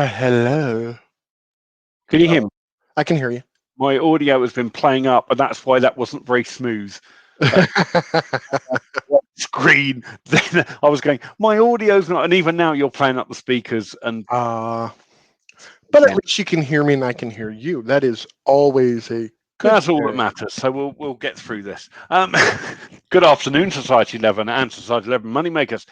Well, hello. Can you hear me? I can hear you. My audio has been playing up, and that's why that wasn't very smooth. Screen. Then I was going, my audio's not, and even now you're playing up the speakers. And but at least you can hear me, and I can hear you. That is always a good that's all that thing. matters. So we'll get through this. Good afternoon, Society 11 and Society 11 Moneymakers.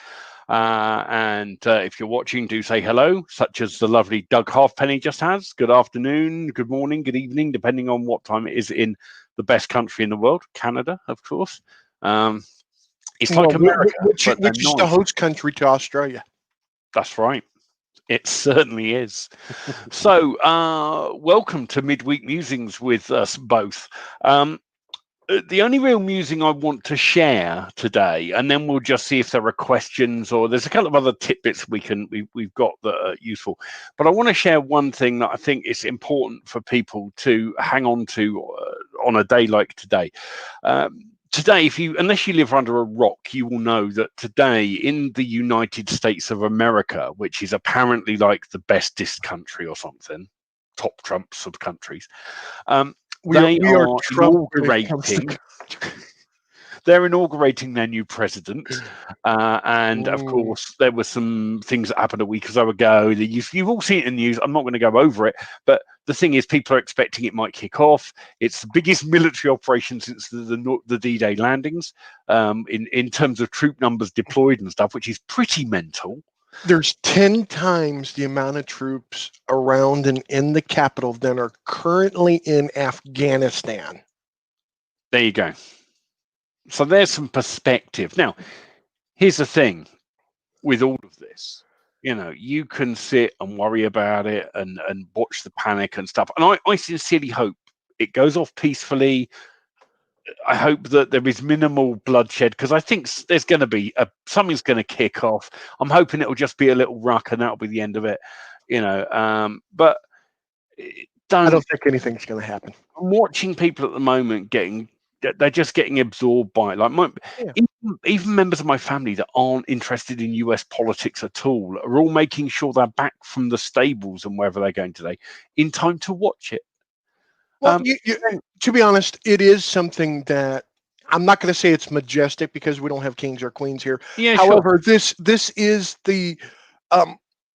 And if you're watching, do say hello, such as the lovely Doug Halfpenny just has. Good afternoon, good morning, good evening, depending on what time it is in the best country in the world, Canada, of course. It's like America, which is the host country to Australia. That's right. It certainly is. So, welcome to Midweek Musings with us both. The only real musing I want to share today, and then we'll just see if there are questions or there's a couple of other tidbits we've got that are useful. But I want to share one thing that I think is important for people to hang on to on a day like today. Today, unless you live under a rock, you will know that today in the United States of America, which is apparently like the bestest country or something, top trumps of countries, they are inaugurating. They're inaugurating their new president, and of course there were some things that happened a week or so ago. You've all seen it in the news. I'm not going to go over it, but the thing is, people are expecting it might kick off. It's the biggest military operation since the D-Day landings, in terms of troop numbers deployed and stuff, which is pretty mental. There's 10 times the amount of troops around and in the capital than are currently in Afghanistan. There you go. So there's some perspective. Now, here's the thing with all of this. You can sit and worry about it and watch the panic and stuff. And I sincerely hope it goes off peacefully. I hope that there is minimal bloodshed, because I think there's going to be something's going to kick off. I'm hoping it'll just be a little ruck and that'll be the end of it. But I don't think anything's going to happen. I'm watching people at the moment they're just getting absorbed by it. Like even members of my family that aren't interested in US politics at all are all making sure they're back from the stables and wherever they're going today in time to watch it. Well, to be honest, it is something that I'm not going to say it's majestic because we don't have kings or queens here. Yeah, however, sure. this is the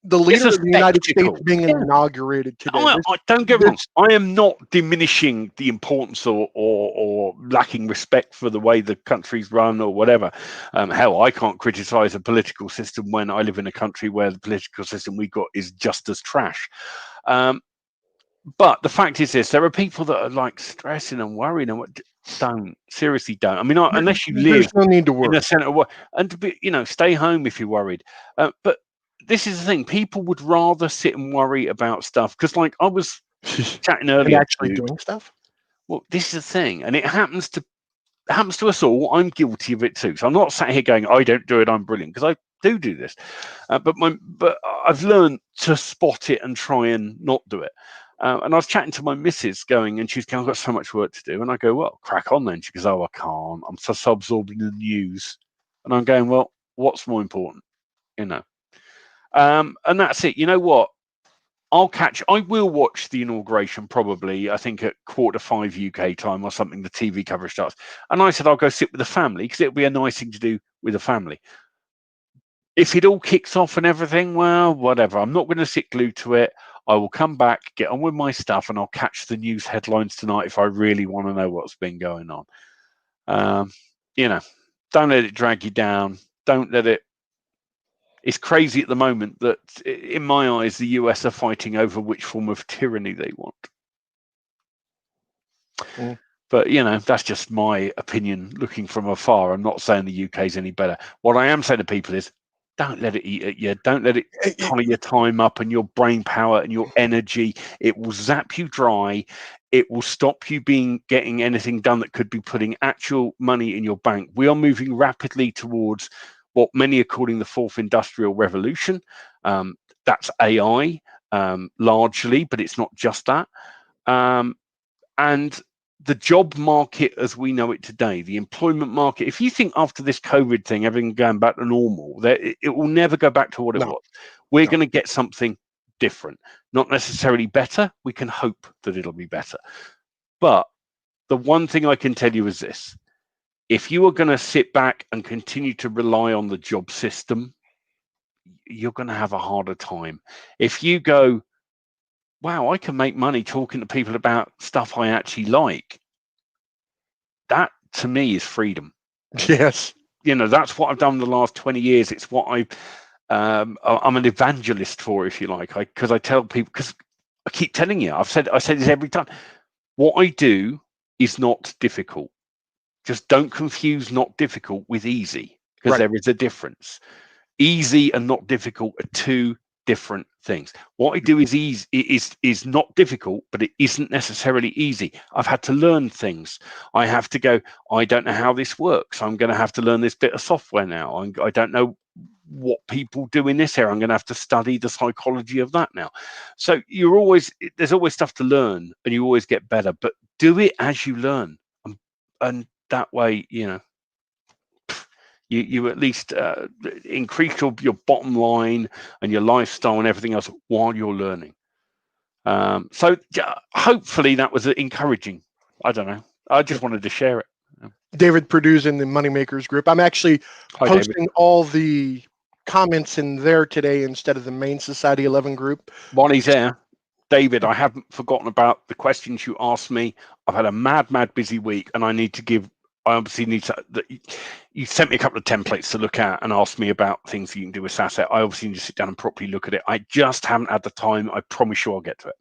leader of the United States being inaugurated today. Don't get wrong. I am not diminishing the importance or lacking respect for the way the country's run or whatever. Hell, I can't criticize a political system when I live in a country where the political system we got is just as trash. But the fact is this: there are people that are like stressing and worrying and seriously don't. I mean, unless you live no need to worry in the center of and to be, stay home if you're worried. But this is the thing: people would rather sit and worry about stuff because, like, I was chatting earlier, actually doing stuff. Well, this is the thing, and it happens to us all. I'm guilty of it too. So I'm not sat here going, "I don't do it. I'm brilliant," because I do this. But I've learned to spot it and try and not do it. And I was chatting to my missus and she's going, "I've got so much work to do." And I go, "Well, crack on then." She goes, "Oh, I can't. I'm so absorbed in the news." And I'm going, "Well, what's more important?" And that's it. You know what? I will watch the inauguration probably, I think at 4:45 UK time or something, the TV coverage starts. And I said, I'll go sit with the family because it'll be a nice thing to do with the family. If it all kicks off and everything, well, whatever. I'm not going to sit glued to it. I will come back, get on with my stuff, and I'll catch the news headlines tonight if I really want to know what's been going on. Don't let it drag you down. Don't let it. It's crazy at the moment that, in my eyes, the US are fighting over which form of tyranny they want. But, that's just my opinion looking from afar. I'm not saying the UK is any better. What I am saying to people is, don't let it eat at you. Don't let it tie your time up and your brain power and your energy. It will zap you dry. It will stop you getting anything done that could be putting actual money in your bank. We are moving rapidly towards what many are calling the fourth industrial revolution. That's AI largely, but it's not just that. And the job market as we know it today, the employment market, if you think after this COVID thing, everything going back to normal, it will never go back to what it was. We're going to get something different. Not necessarily better. We can hope that it'll be better. But the one thing I can tell you is this. If you are going to sit back and continue to rely on the job system, you're going to have a harder time. If you go, wow, I can make money talking to people about stuff I actually like, that to me is freedom. Yes. You know, that's what I've done the last 20 years. It's what I'm an evangelist for, if you like, because I tell people, because I keep telling you, I say this every time. What I do is not difficult. Just don't confuse not difficult with easy, because there is a difference. Easy and not difficult are two different things. What I do is easy, is not difficult, but it isn't necessarily easy. I've had to learn things. I have to go, I don't know how this works. I'm going to have to learn this bit of software now. I don't know what people do in this area. I'm going to have to study the psychology of that now. So there's always stuff to learn, and you always get better, but do it as you learn. And that way, you know, you at least increase your bottom line and your lifestyle and everything else while you're learning. So hopefully that was encouraging. I don't know. I just wanted to share it. David Perdue's in the Moneymakers group. I'm actually posting all the comments in there today instead of the main Society 11 group. While he's there, David, I haven't forgotten about the questions you asked me. I've had a mad busy week, and I obviously need to. You sent me a couple of templates to look at and ask me about things that you can do with SASET. I obviously need to sit down and properly look at it. I just haven't had the time. I promise you I'll get to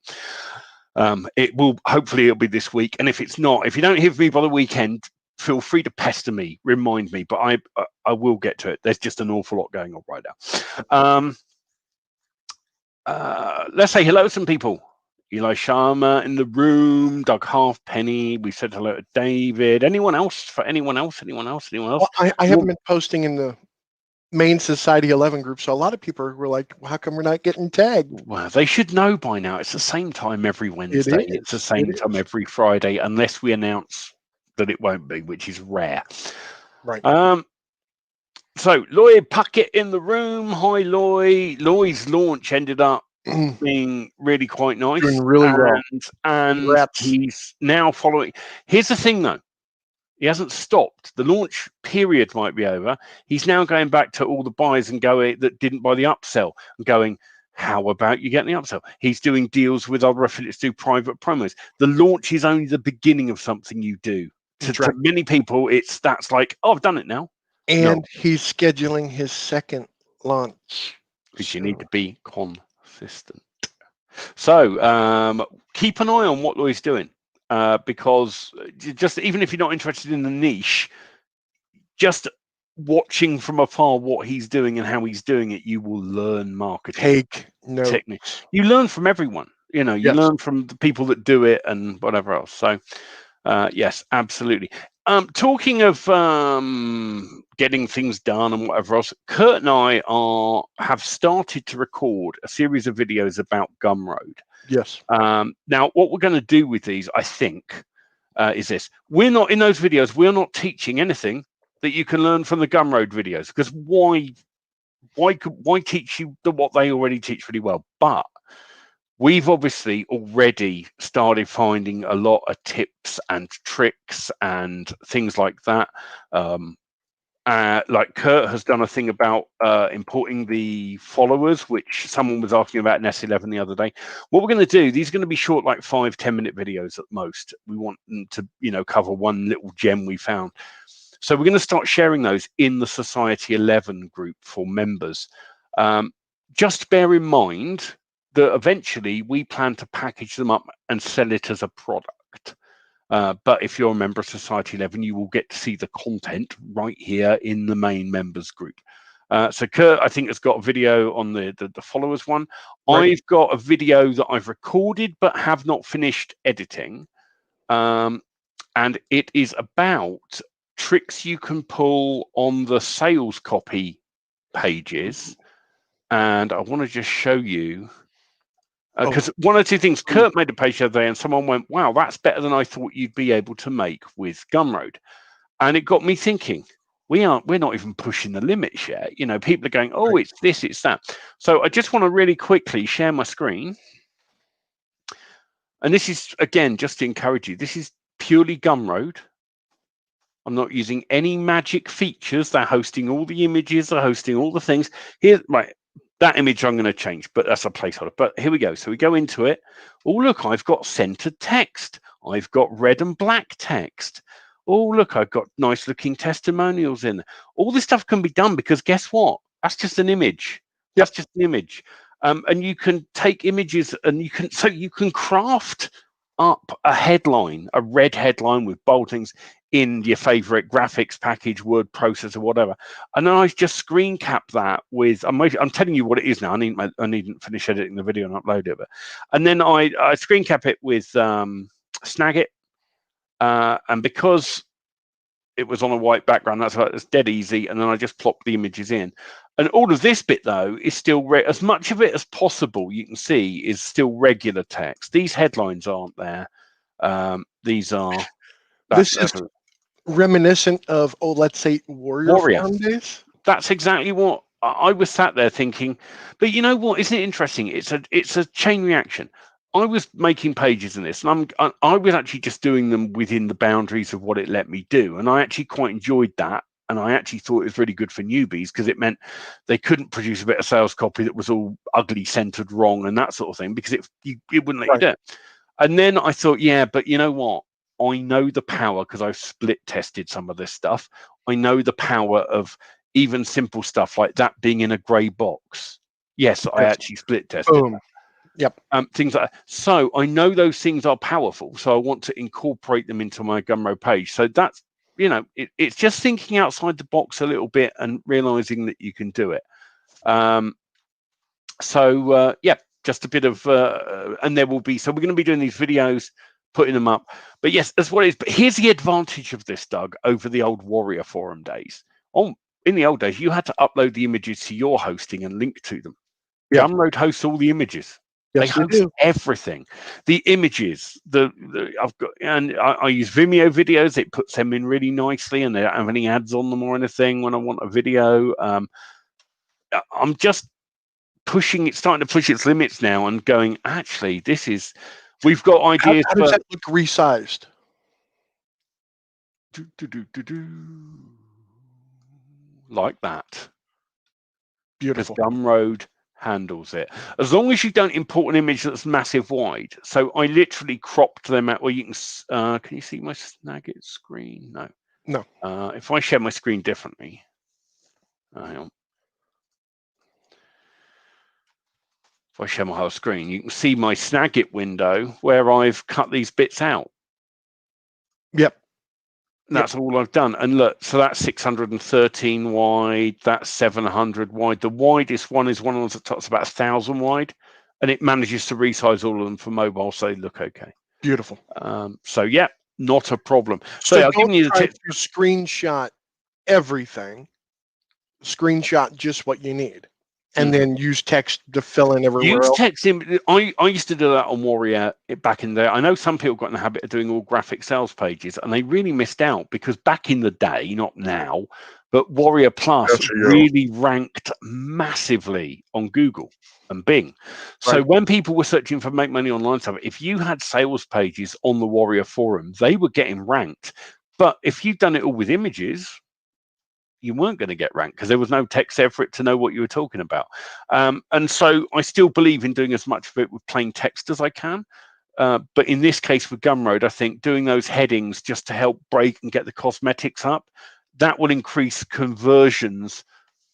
it. Hopefully it'll be this week. And if it's not, if you don't hear from me by the weekend, feel free to pester me, remind me, but I will get to it. There's just an awful lot going on right now. Let's say hello to some people. Eli Sharma in the room, Doug Halfpenny. We said hello to David. Anyone else? Well, I haven't been posting in the main Society 11 group, so a lot of people were like, how come we're not getting tagged? Well, they should know by now. It's the same time every Wednesday. It's the same time every Friday, unless we announce that it won't be, which is rare. Right. So Lloyd Puckett in the room. Hi, Lloyd. Lloyd's launch ended up being really quite nice. Doing really well. And he's now following. Here's the thing, though. He hasn't stopped. The launch period might be over. He's now going back to all the buyers and going that didn't buy the upsell and going, how about you get the upsell? He's doing deals with other affiliates, do private promos. The launch is only the beginning of something you do. To many people, that's like, oh, I've done it now. And he's scheduling his second launch. Because you need to be consistent. So keep an eye on what Lloyd's doing. Because just even if you're not interested in the niche, just watching from afar what he's doing and how he's doing it, you will learn marketing techniques. You learn from everyone. You know, you learn from the people that do it and whatever else. So yes, absolutely. Talking of getting things done and whatever else, Curt and I have started to record a series of videos about Gumroad. Yes. Now, what we're going to do with these, I think, is this. We're not in those videos. We're not teaching anything that you can learn from the Gumroad videos, because why teach you what they already teach really well? But we've obviously already started finding a lot of tips and tricks and things like that. Like Curt has done a thing about importing the followers, which someone was asking about in S11 the other day. What we're going to do, these are going to be short, like 5-10 minute videos at most. We want them to, cover one little gem we found. So we're going to start sharing those in the Society 11 group for members. Just bear in mind that eventually we plan to package them up and sell it as a product. But if you're a member of Society 11, you will get to see the content right here in the main members group. So Curt, I think, has got a video on the followers one. Right. I've got a video that I've recorded but have not finished editing. And it is about tricks you can pull on the sales copy pages. And I want to just show you. Because one or two things, Curt made a page the other day and someone went, wow, that's better than I thought you'd be able to make with Gumroad. And it got me thinking, we're not even pushing the limits yet. You know, people are going, oh, it's this, it's that. So I just want to really quickly share my screen. And this is, again, just to encourage you, this is purely Gumroad. I'm not using any magic features. They're hosting all the images, they're hosting all the things. Here, right, that image I'm going to change, but that's a placeholder. But here we go. So we go into it. Oh, look, I've got centered text. I've got red and black text. Oh, look, I've got nice looking testimonials in there. All this stuff can be done because guess what? That's just an image. Yep. That's just an image. And you can take images and you can craft up a headline, a red headline with bold things in your favorite graphics package, word processor, whatever. And then I just screen cap that with, I'm telling you what it is now. I needn't finish editing the video and upload it. And then I screen cap it with Snagit. And because it was on a white background, that's why it's dead easy. And then I just plop the images in. And all of this bit, though, is still as much of it as possible. You can see is still regular text. These headlines aren't there. These are. This is reminiscent of, let's say Warrior Forum days. That's exactly what I was sat there thinking. But you know what? Isn't it interesting? It's a chain reaction. I was making pages in this, and I was actually just doing them within the boundaries of what it let me do, and I actually quite enjoyed that. And I actually thought it was really good for newbies because it meant they couldn't produce a bit of sales copy that was all ugly, centered, wrong, and that sort of thing because it wouldn't let you do it. And then I thought, yeah, but you know what? I know the power because I've split tested some of this stuff. I know the power of even simple stuff like that being in a grey box. Yes, I actually split tested. Boom. Yep. Things like that. So I know those things are powerful. So I want to incorporate them into my Gumroad page. So that's, you know, it's just thinking outside the box a little bit and realizing that you can do it. Yeah, just a bit of, and there will be, so we're going to be doing these videos, putting them up. But yes, that's what it is. But here's the advantage of this, Doug, over the old Warrior Forum days. In the old days, you had to upload the images to your hosting and link to them. Yep. Gumroad hosts all the images. Yes, they host everything. The images, I've got, and I use Vimeo videos. It puts them in really nicely, and they don't have any ads on them or anything when I want a video. I'm just pushing it, starting to push its limits now, and going. Actually, this is. We've got ideas. How does that look resized? Like that. Beautiful. Because Gumroad handles it. As long as you don't import an image that's massive wide. So I literally cropped them out. Well, you can you see my Snagit screen? No. If I share my screen differently. Hang on. If I share my whole screen, you can see my Snagit window where I've cut these bits out. Yep. That's all I've done. And look, so that's 613 wide, that's 700 wide. The widest one is one of the top, it's about 1,000 wide, and it manages to resize all of them for mobile, so they look okay. Beautiful. So yeah, not a problem. So I'll give you the tip. Screenshot everything. Screenshot just what you need. And then use text to fill in everywhere else. Text in. I used to do that on Warrior back in the day. I know some people got in the habit of doing all graphic sales pages, and they really missed out because back in the day, not now, but Warrior Plus really ranked massively on Google and Bing. So when people were searching for make money online stuff, if you had sales pages on the Warrior forum, they were getting ranked. But if you've done it all with images, you weren't going to get ranked because there was no text there for it to know what you were talking about. And so I still believe in doing as much of it with plain text as I can. But in this case with Gumroad, I think doing those headings just to help break and get the cosmetics up, that will increase conversions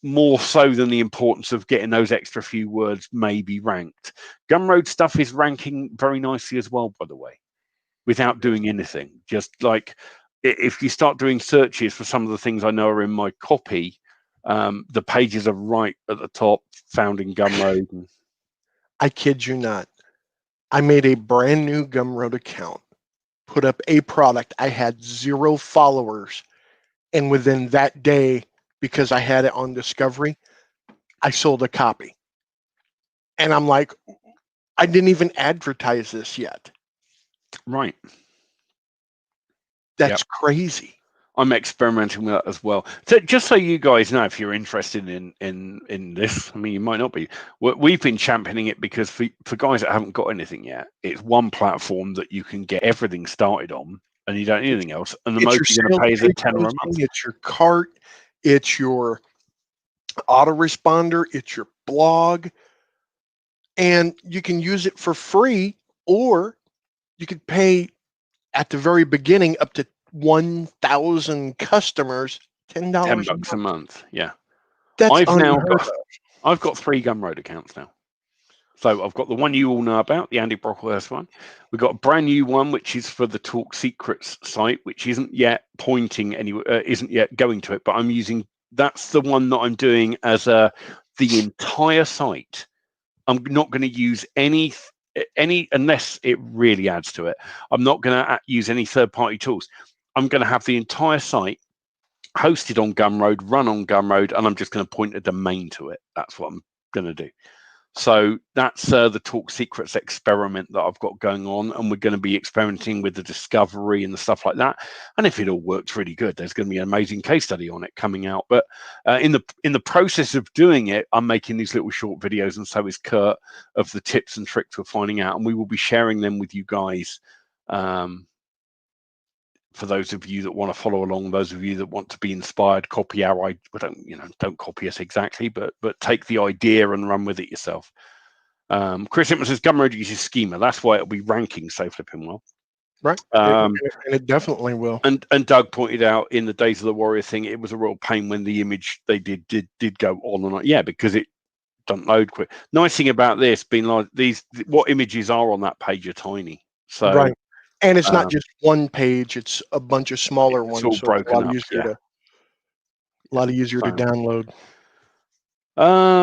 more so than the importance of getting those extra few words maybe ranked. Gumroad stuff is ranking very nicely as well, by the way, without doing anything. Just like, if you start doing searches for some of the things I know are in my copy, the pages are right at the top, found in Gumroad. I kid you not. I made a brand new Gumroad account, put up a product. I had 0 followers. And within that day, because I had it on discovery, I sold a copy. And I'm like, I didn't even advertise this yet. Right. That's crazy. I'm experimenting with that as well. So just so you guys know, if you're interested in this, I mean, you might not be. We've been championing it because for guys that haven't got anything yet, it's one platform that you can get everything started on, and you don't need anything else. And the It's most your you're going to sales pay is a page tenner a month. hosting, it's your cart, it's your autoresponder, it's your blog, and you can use it for free, or you could pay at the very beginning up to 1,000 customers, $10 a $10 a month. month. Yeah. That's I've unheard of. got 3 Gumroad accounts now. So I've got the one you all know about, the Andie Brocklehurst one. We've got a brand new one, which is for the Talk Secrets site, which isn't yet pointing anywhere, isn't yet going to it, but I'm using, that's the one that I'm doing as the entire site. I'm not going to use any, unless it really adds to it. I'm not going to use any third-party tools. I'm going to have the entire site hosted on Gumroad, run on Gumroad, and I'm just going to point a domain to it. That's what I'm going to do. So that's the Talk Secrets experiment that I've got going on, and we're going to be experimenting with the discovery and the stuff like that. And if it all works really good, there's going to be an amazing case study on it coming out. But in the process of doing it, I'm making these little short videos, and so is Curt, of the tips and tricks we're finding out, and we will be sharing them with you guys. For those of you that want to follow along, those of you that want to be inspired, copy our don't copy us exactly, but take the idea and run with it yourself. Chris Hitman says Gumroad uses schema. That's why it'll be ranking so flipping well. Right. And it definitely will. And Doug pointed out in the Days of the Warrior thing, it was a real pain when the image they did go on and on. Yeah, because it doesn't load quick. Nice thing about this being like what images are on that page are tiny. So right. And it's not just one page, it's a bunch of smaller it's ones. all So broken up. A lot easier to download.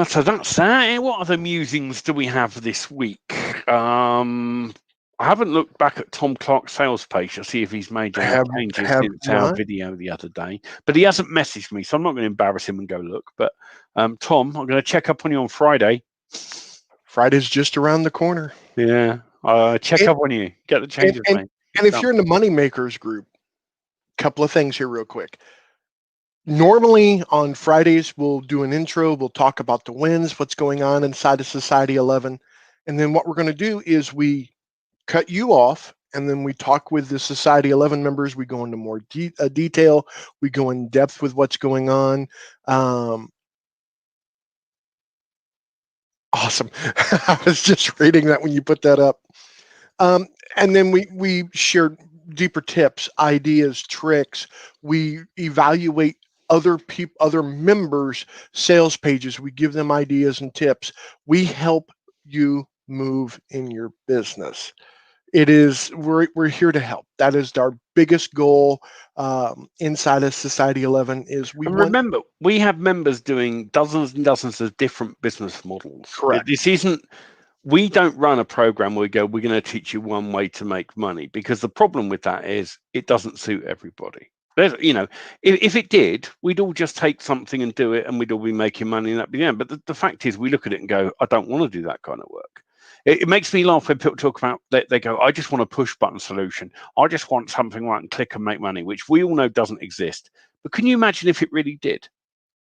So that's that. What other musings do we have this week? I haven't looked back at Tom Clark's sales page to see if he's made any changes since our video the other day. But he hasn't messaged me, so I'm not going to embarrass him and go look. But Tom, I'm going to check up on you on Friday. Friday's just around the corner. Yeah, check up on you. Get the changes made. And if you're in the Moneymakers group, a couple of things here real quick. Normally on Fridays, we'll do an intro. We'll talk about the wins, what's going on inside of Society 11. And then what we're going to do is we cut you off, and then we talk with the Society 11 members. We go into more detail. We go in depth with what's going on. Awesome. I was just reading that when you put that up. And then we share deeper tips, ideas, tricks. We evaluate other members' sales pages. We give them ideas and tips. We help you move in your business. We're here to help. That is our biggest goal inside of Society 11. Remember, we have members doing dozens and dozens of different business models. Correct. We don't run a program where we go, we're going to teach you one way to make money, because the problem with that is it doesn't suit everybody. If it did, we'd all just take something and do it, and we'd all be making money, and that'd be the end. But the fact is, we look at it and go, I don't want to do that kind of work. It makes me laugh when people talk about, they go, I just want a push button solution. I just want something where I can click and make money, which we all know doesn't exist. But can you imagine if it really did?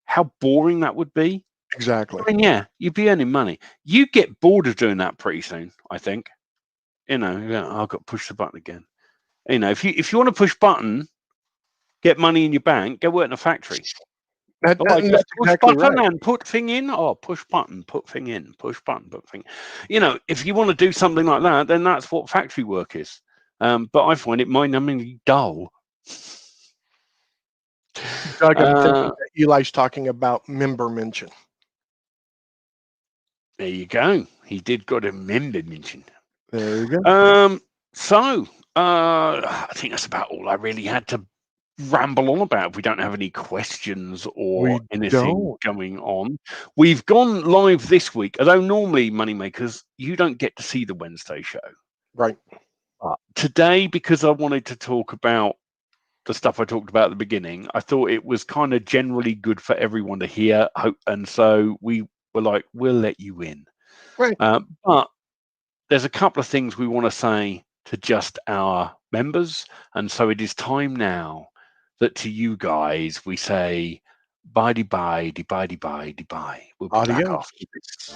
How boring that would be? Exactly. I mean, yeah, you'd be earning money. You get bored of doing that pretty soon, I think. I've got to push the button again. If you want to push button, get money in your bank, go work in a factory. That's push exactly button right. and put thing in. Oh, push button, put thing in. Push button, put thing. If you want to do something like that, then that's what factory work is. But I find it mind-numbingly dull. Doug, I'm thinking that Eli's talking about member mention. There you go. He did got a member mention. There you go. So I think that's about all I really had to ramble on about. If we don't have any questions or anything going on, we've gone live this week. Although normally, Moneymakers, you don't get to see the Wednesday show. Right. Today, because I wanted to talk about the stuff I talked about at the beginning, I thought it was kind of generally good for everyone to hear. And so we were like, we'll let you in. Right. But there's a couple of things we want to say to just our members. And so it is time now that to you guys we say bye-de-bye. We'll be back Adios. after this.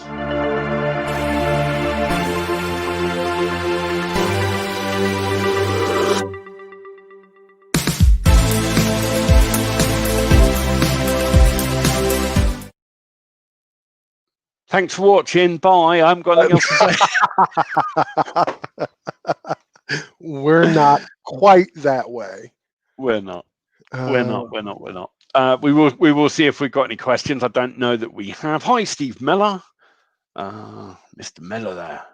Thanks for watching. Bye. I haven't got anything else to say. We're not quite that way. We're not. We're not. We will see if we've got any questions. I don't know that we have. Hi, Steve Miller. Mr. Miller there.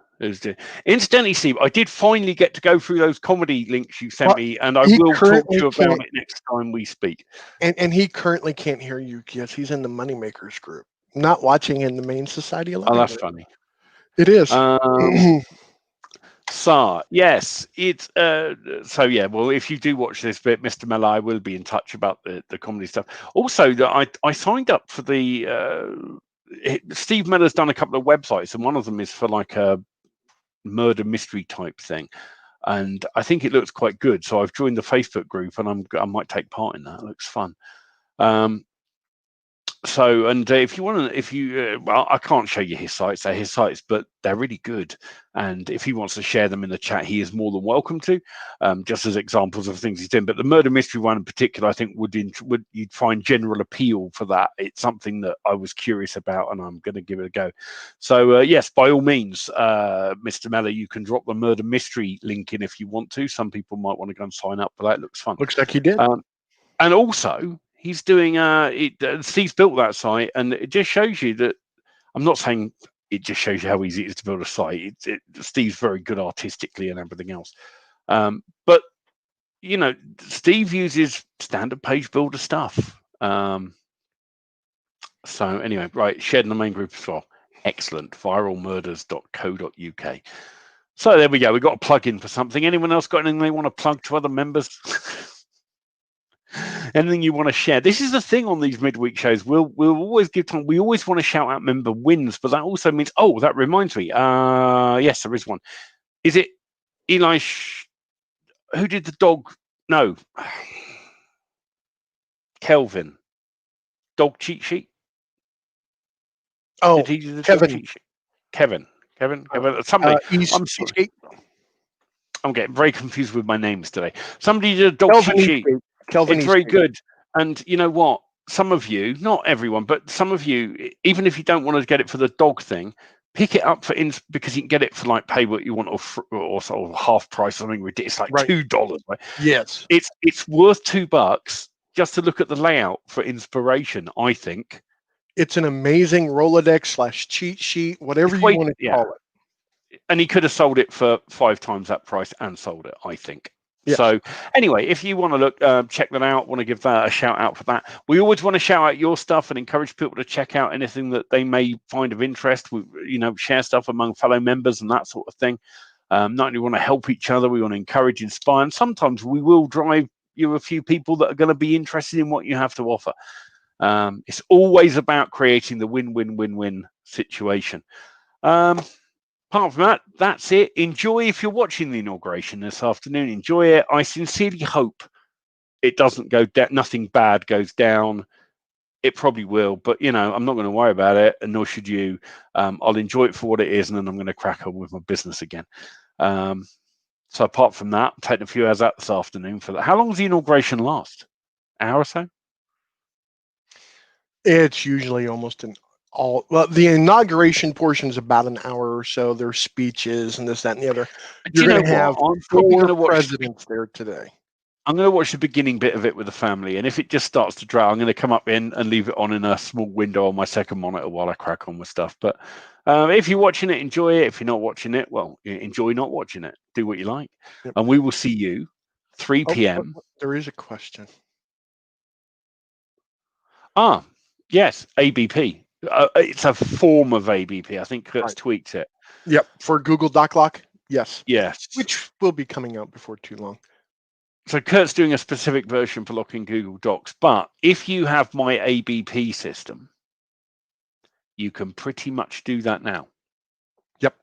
Incidentally, Steve, I did finally get to go through those comedy links you sent me, and I will talk to you about it next time we speak. And he currently can't hear you. Yes, he's in the Moneymakers group, not watching in the main society alone. Oh, that's funny. It is. So yes, it's so yeah. Well, if you do watch this bit, Mr. Miller, I will be in touch about the comedy stuff. Also, I signed up for the Steve Miller's done a couple of websites, and one of them is for like a murder mystery type thing, and I think it looks quite good. So I've joined the Facebook group, and I might take part in that. It looks fun. So, and if you want to, well, I can't show you his sites, they're his sites, but they're really good. And if he wants to share them in the chat, he is more than welcome to, just as examples of things he's doing. But the murder mystery one in particular, I think you'd find general appeal for that. It's something that I was curious about, and I'm going to give it a go. So, yes, by all means, Mr. Mellor, you can drop the murder mystery link in if you want to. Some people might want to go and sign up for that. It looks fun. Looks like he did. And also, he's doing Steve's built that site, and it just shows you that I'm not saying it just shows you how easy it is to build a site. Steve's very good artistically and everything else. But you know, Steve uses standard page builder stuff. So anyway, right, shared in the main group as well. Excellent. viralmurders.co.uk. So there we go. We got a plug in for something. Anyone else got anything they want to plug to other members? Anything you want to share? This is the thing on these midweek shows. We'll always give time. We always want to shout out member wins, but that also means, oh, that reminds me. Yes, there is one. Is it Eli? Who did the dog? No, Kelvin. Dog cheat sheet. Oh, did he do the Kevin. Dog cheat sheet? Kevin. Somebody. I'm getting very confused with my names today. Somebody did a dog cheat sheet. Kelvin, it's very good. And you know what? Some of you, not everyone, but some of you, even if you don't want to get it for the dog thing, pick it up because you can get it for like pay what you want or sort of half price, something ridiculous, like $2. Right? Yes, it's worth $2 just to look at the layout for inspiration. I think it's an amazing Rolodex / cheat sheet, whatever you want to call it. And he could have sold it for 5 times that price and sold it, I think. Yes. So anyway, if you want to look, check that out, want to give that a shout out for that. We always want to shout out your stuff and encourage people to check out anything that they may find of interest. We, share stuff among fellow members and that sort of thing. Not only want to help each other, we want to encourage, inspire, and sometimes we will drive you a few people that are going to be interested in what you have to offer. It's always about creating the win-win-win-win situation. Apart from that, that's it. Enjoy if you're watching the inauguration this afternoon. Enjoy it. I sincerely hope it doesn't go down. Nothing bad goes down. It probably will, but I'm not going to worry about it, and nor should you. I'll enjoy it for what it is, and then I'm going to crack on with my business again. So apart from that, I'm taking a few hours out this afternoon for that. How long does the inauguration last? An hour or so? It's usually almost the inauguration portion is about an hour or so. There's speeches and this, that, and the other. You're going to have 4 presidents there today. I'm going to watch the beginning bit of it with the family, and if it just starts to drag, I'm going to come up in and leave it on in a small window on my second monitor while I crack on with stuff. But if you're watching it, enjoy it. If you're not watching it, well, enjoy not watching it. Do what you like. Yep. And we will see you 3 p.m. There is a question. Yes, ABP. It's a form of ABP. I think Curt's tweaked it. Yep, for Google Doc Lock. Yes. Yes. Which will be coming out before too long. So Curt's doing a specific version for locking Google Docs. But if you have my ABP system, you can pretty much do that now. Yep.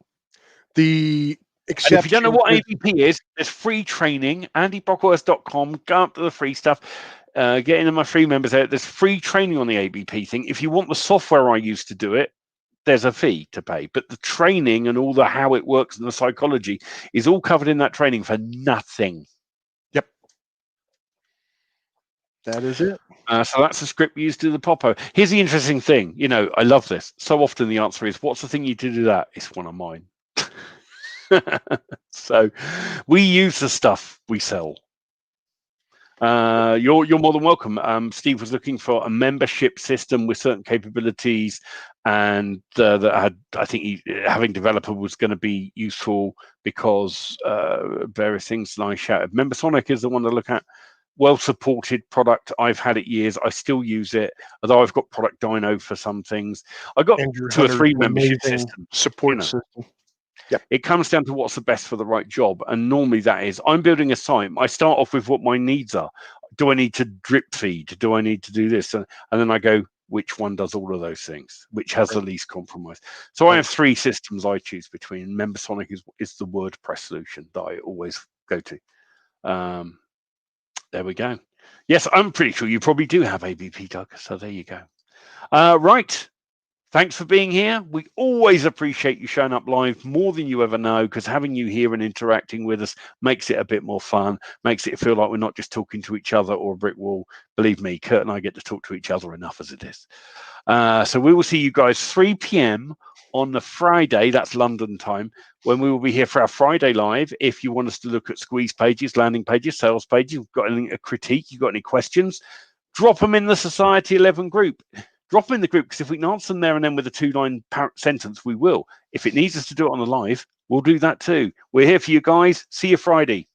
If you don't know what ABP is, there's free training, andiebrockworth.com. Go up to the free stuff. getting my free members out. There's free training on the ABP thing. If you want the software I use to do it, there's a fee to pay. But the training and all the how it works and the psychology is all covered in that training for nothing. Yep. That is it. So that's the script we use to do the popo. Here's the interesting thing. I love this. So often the answer is, what's the thing you do that? It's one of mine. So we use the stuff we sell. You're more than welcome. Steve was looking for a membership system with certain capabilities, and that had, I think, having developer was going to be useful because various things. And I shouted, Membersonic is the one to look at. Well-supported product. I've had it years. I still use it, although I've got Product Dino for some things. I got Andrew 2 or 3 Hunter's membership amazing systems. support system. Yep. It comes down to what's the best for the right job. And normally that is, I'm building a site. I start off with what my needs are. Do I need to drip feed? Do I need to do this? And then I go, which one does all of those things? Which has the least compromise? So I have 3 systems I choose between. Membersonic is the WordPress solution that I always go to. There we go. Yes, I'm pretty sure you probably do have ABP, Doug. So there you go. Right. Thanks for being here. We always appreciate you showing up live more than you ever know, because having you here and interacting with us makes it a bit more fun, makes it feel like we're not just talking to each other or a brick wall. Believe me, Curt and I get to talk to each other enough as it is. So we will see you guys 3 p.m. on the Friday, that's London time, when we will be here for our Friday live. If you want us to look at squeeze pages, landing pages, sales pages, you've got a critique, you've got any questions, drop them in the Society 11 group. Drop them in the group, because if we can answer them there and then with a 2-line sentence, we will. If it needs us to do it on the live, we'll do that too. We're here for you guys. See you Friday.